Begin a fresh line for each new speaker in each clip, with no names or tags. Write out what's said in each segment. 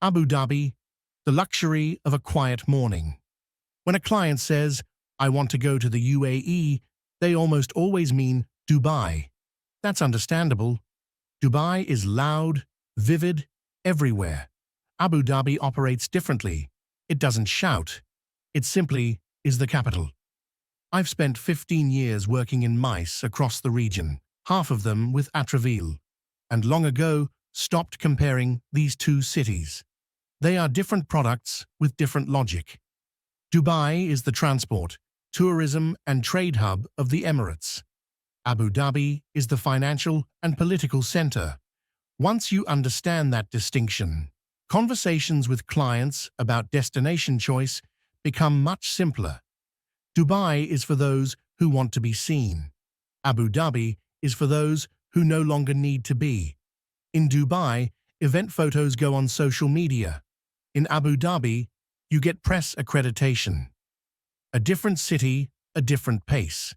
Abu Dhabi, the luxury of a quiet morning. When a client says, "I want to go to the UAE," they almost always mean Dubai. That's understandable. Dubai is loud, vivid, everywhere. Abu Dhabi operates differently. It doesn't shout. It simply is the capital. I've spent 15 years working in MICE across the region, half of them with Atravel, and long ago stopped comparing these two cities. They are different products with different logic. Dubai is the transport, tourism and trade hub of the Emirates. Abu Dhabi is the financial and political center. Once you understand that distinction, conversations with clients about destination choice become much simpler. Dubai is for those who want to be seen. Abu Dhabi is for those who no longer need to be. In Dubai, event photos go on social media. In Abu Dhabi, you get press accreditation. A different city, a different pace.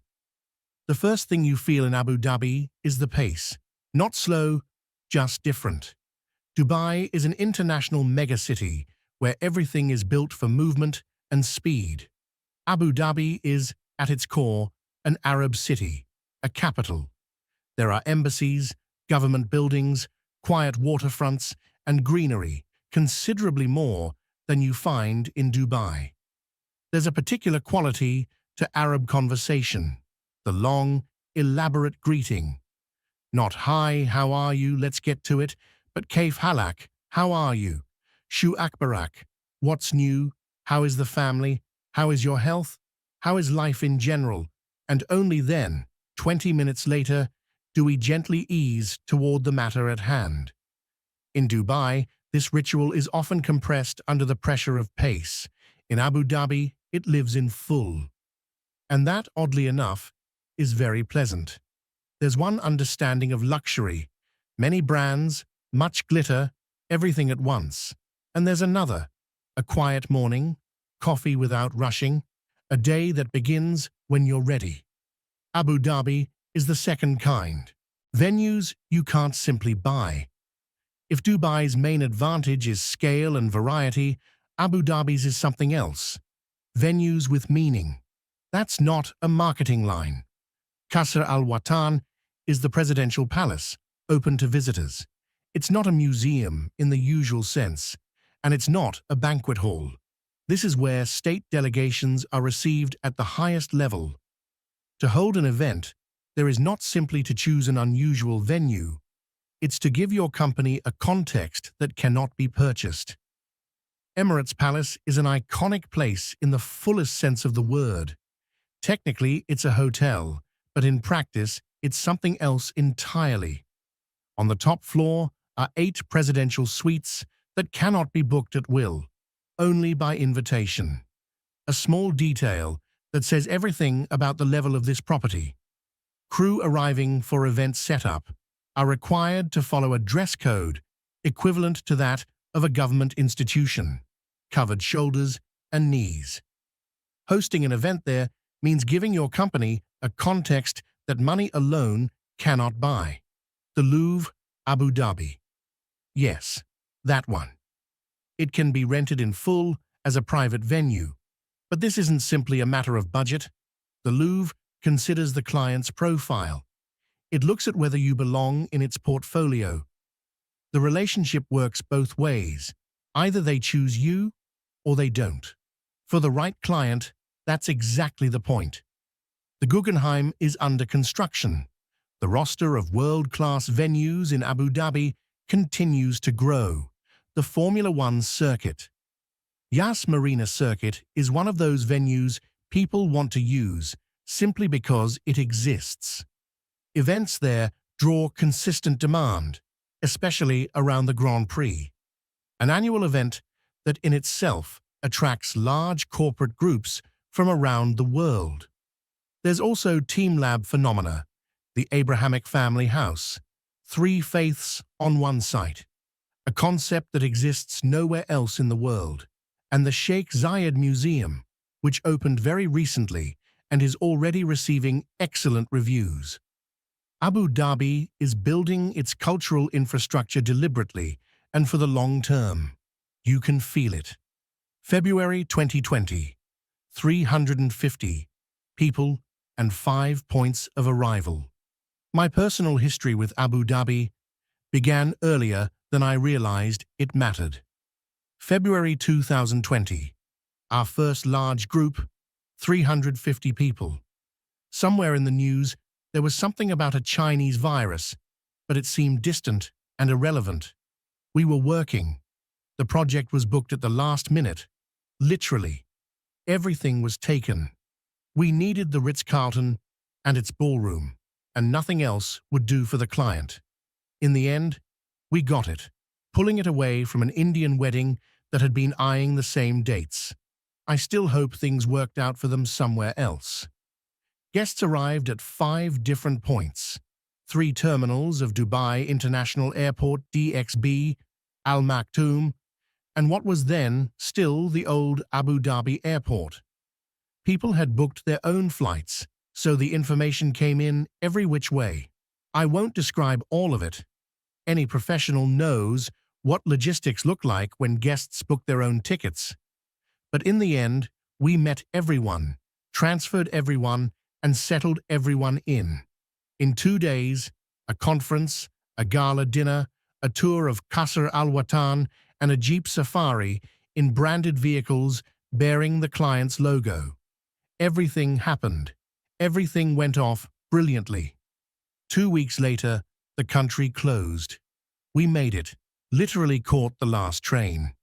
The first thing you feel in Abu Dhabi is the pace. Not slow, just different. Dubai is an international megacity where everything is built for movement and speed. Abu Dhabi is, at its core, an Arab city, a capital. There are embassies, government buildings, quiet waterfronts, and greenery, considerably more than you find in Dubai. There's a particular quality to Arab conversation, the long, elaborate greeting. Not "Hi, how are you, let's get to it," but "Kaif halak, how are you? Shu akbarak, what's new? How is the family? How is your health? How is life in general?" And only then, 20 minutes later, do we gently ease toward the matter at hand. In Dubai, this ritual is often compressed under the pressure of pace. In Abu Dhabi, it lives in full. And that, oddly enough, is very pleasant. There's one understanding of luxury, many brands, much glitter, everything at once. And there's another, a quiet morning, coffee without rushing, a day that begins when you're ready. Abu Dhabi is the second kind. Venues you can't simply buy. If Dubai's main advantage is scale and variety, Abu Dhabi's is something else. Venues with meaning. That's not a marketing line. Qasr Al Watan is the presidential palace, open to visitors. It's not a museum in the usual sense, and it's not a banquet hall. This is where state delegations are received at the highest level. To hold an event, there is not simply to choose an unusual venue. It's to give your company a context that cannot be purchased. Emirates Palace is an iconic place in the fullest sense of the word. Technically, it's a hotel, but in practice, it's something else entirely. On the top floor are 8 presidential suites that cannot be booked at will, only by invitation. A small detail that says everything about the level of this property. Crew arriving for event setup are required to follow a dress code equivalent to that of a government institution, covered shoulders and knees. Hosting an event there means giving your company a context that money alone cannot buy. The Louvre, Abu Dhabi. Yes, that one. It can be rented in full as a private venue, but this isn't simply a matter of budget. The Louvre considers the client's profile. It looks at whether you belong in its portfolio. The relationship works both ways. Either they choose you or they don't. For the right client, that's exactly the point. The Guggenheim is under construction. The roster of world-class venues in Abu Dhabi continues to grow. The Formula One circuit. Yas Marina Circuit is one of those venues people want to use simply because it exists. Events there draw consistent demand, especially around the Grand Prix, an annual event that in itself attracts large corporate groups from around the world. There's also Team Lab phenomena, the Abrahamic family house, 3 faiths on one site, a concept that exists nowhere else in the world, and the Sheikh Zayed Museum, which opened very recently and is already receiving excellent reviews. Abu Dhabi is building its cultural infrastructure deliberately and for the long term. You can feel it. February 2020, 350 people and 5 points of arrival. My personal history with Abu Dhabi began earlier than I realized it mattered. February 2020, our first large group, 350 people. Somewhere in the news, there was something about a Chinese virus, but it seemed distant and irrelevant. We were working. The project was booked at the last minute. Literally, everything was taken. We needed the Ritz-Carlton and its ballroom, and nothing else would do for the client. In the end, we got it, pulling it away from an Indian wedding that had been eyeing the same dates. I still hope things worked out for them somewhere else. Guests arrived at 5 different points. 3 terminals of Dubai International Airport DXB, Al Maktoum, and what was then still the old Abu Dhabi Airport. People had booked their own flights, so the information came in every which way. I won't describe all of it. Any professional knows what logistics look like when guests book their own tickets. But in the end, we met everyone, transferred everyone, and settled everyone in. In 2 days, a conference, a gala dinner, a tour of Qasr Al Watan, and a Jeep safari in branded vehicles bearing the client's logo. Everything happened. Everything went off brilliantly. 2 weeks later, the country closed. We made it, literally caught the last train.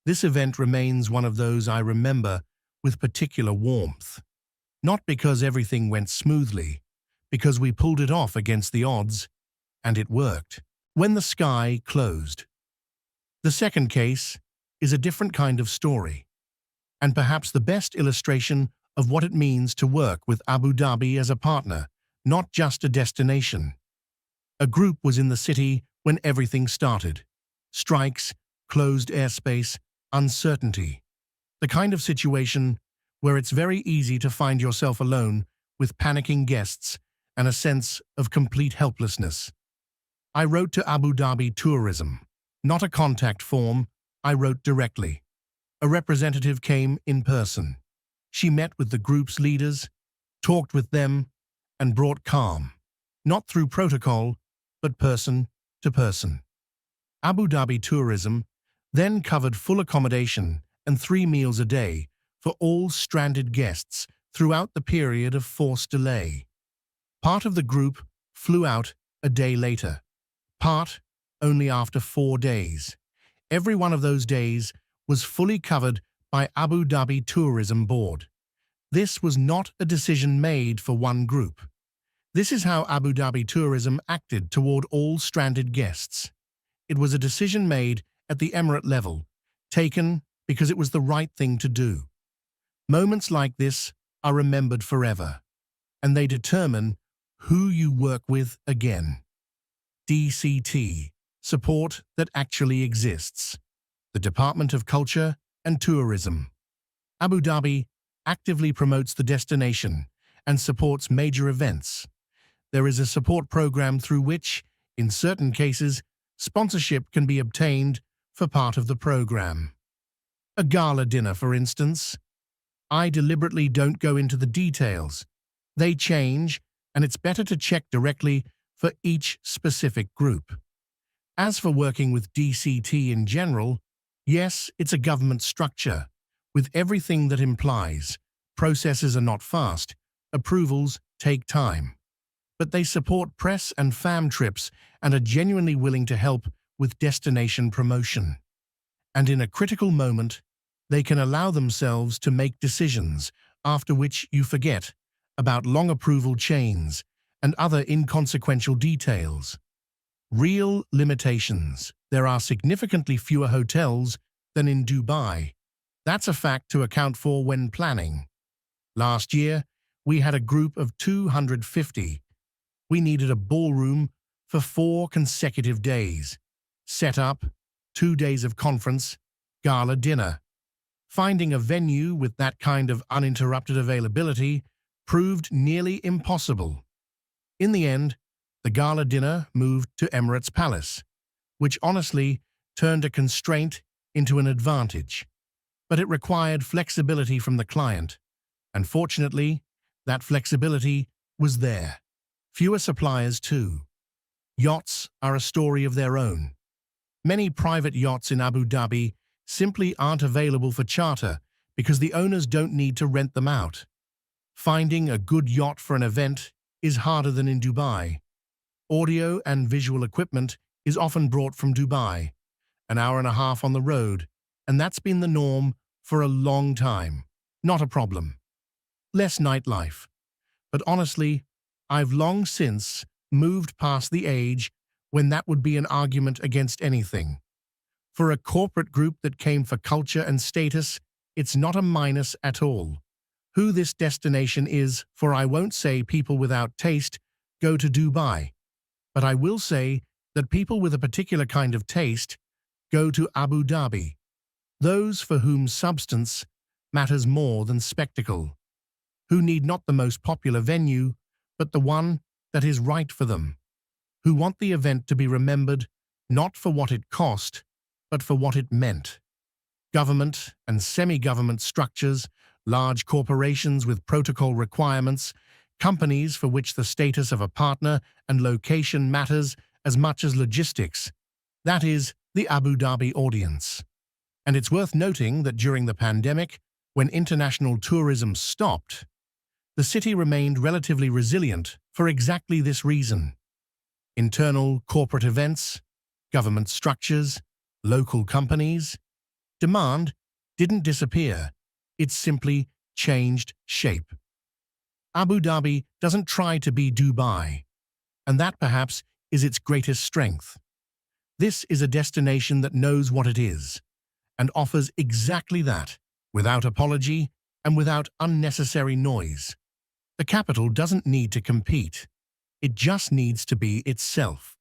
This event remains one of those I remember with particular warmth. Not because everything went smoothly, because we pulled it off against the odds, and it worked. When the sky closed. The second case is a different kind of story, and perhaps the best illustration of what it means to work with Abu Dhabi as a partner, not just a destination. A group was in the city when everything started. Strikes, closed airspace, uncertainty. The kind of situation where it's very easy to find yourself alone with panicking guests and a sense of complete helplessness. I wrote to Abu Dhabi Tourism. Not a contact form, I wrote directly. A representative came in person. She met with the group's leaders, talked with them, and brought calm. Not through protocol, but person to person. Abu Dhabi Tourism then covered full accommodation and 3 meals a day for all stranded guests throughout the period of forced delay. Part of the group flew out a day later, part only after 4 days. Every one of those days was fully covered by Abu Dhabi Tourism Board. This was not a decision made for one group. This is how Abu Dhabi Tourism acted toward all stranded guests. It was a decision made at the Emirate level, taken because it was the right thing to do. Moments like this are remembered forever, and they determine who you work with again. DCT, support that actually exists. The Department of Culture and Tourism. Abu Dhabi actively promotes the destination and supports major events. There is a support program through which, in certain cases, sponsorship can be obtained for part of the program. A gala dinner, for instance. I deliberately don't go into the details. They change, and it's better to check directly for each specific group. As for working with DCT in general, yes, it's a government structure, with everything that implies. Processes are not fast, approvals take time. But they support press and fam trips and are genuinely willing to help with destination promotion. And in a critical moment, they can allow themselves to make decisions after which you forget about long approval chains and other inconsequential details. Real limitations. There are significantly fewer hotels than in Dubai. That's a fact to account for when planning. Last year, we had a group of 250. We needed a ballroom for 4 consecutive days. Set up, 2 days of conference, gala dinner. Finding a venue with that kind of uninterrupted availability proved nearly impossible. In the end, the gala dinner moved to Emirates Palace, which honestly turned a constraint into an advantage. But it required flexibility from the client, and fortunately, that flexibility was there. Fewer suppliers too. Yachts are a story of their own. Many private yachts in Abu Dhabi simply aren't available for charter because the owners don't need to rent them out. Finding a good yacht for an event is harder than in Dubai. Audio and visual equipment is often brought from Dubai, an hour and a half on the road, and that's been the norm for a long time. Not a problem. Less nightlife. But honestly, I've long since moved past the age when that would be an argument against anything. For a corporate group that came for culture and status, it's not a minus at all. Who this destination is, for I won't say people without taste go to Dubai, but I will say that people with a particular kind of taste go to Abu Dhabi. Those for whom substance matters more than spectacle, who need not the most popular venue, but the one that is right for them, who want the event to be remembered not for what it cost, but for what it meant. Government and semi-government structures, large corporations with protocol requirements, companies for which the status of a partner and location matters as much as logistics. That is the Abu Dhabi audience. And it's worth noting that during the pandemic, when international tourism stopped, the city remained relatively resilient for exactly this reason. Internal corporate events, government structures, local companies. Demand didn't disappear, it simply changed shape. Abu Dhabi doesn't try to be Dubai, and that perhaps is its greatest strength. This is a destination that knows what it is, and offers exactly that, without apology and without unnecessary noise. The capital doesn't need to compete. It just needs to be itself.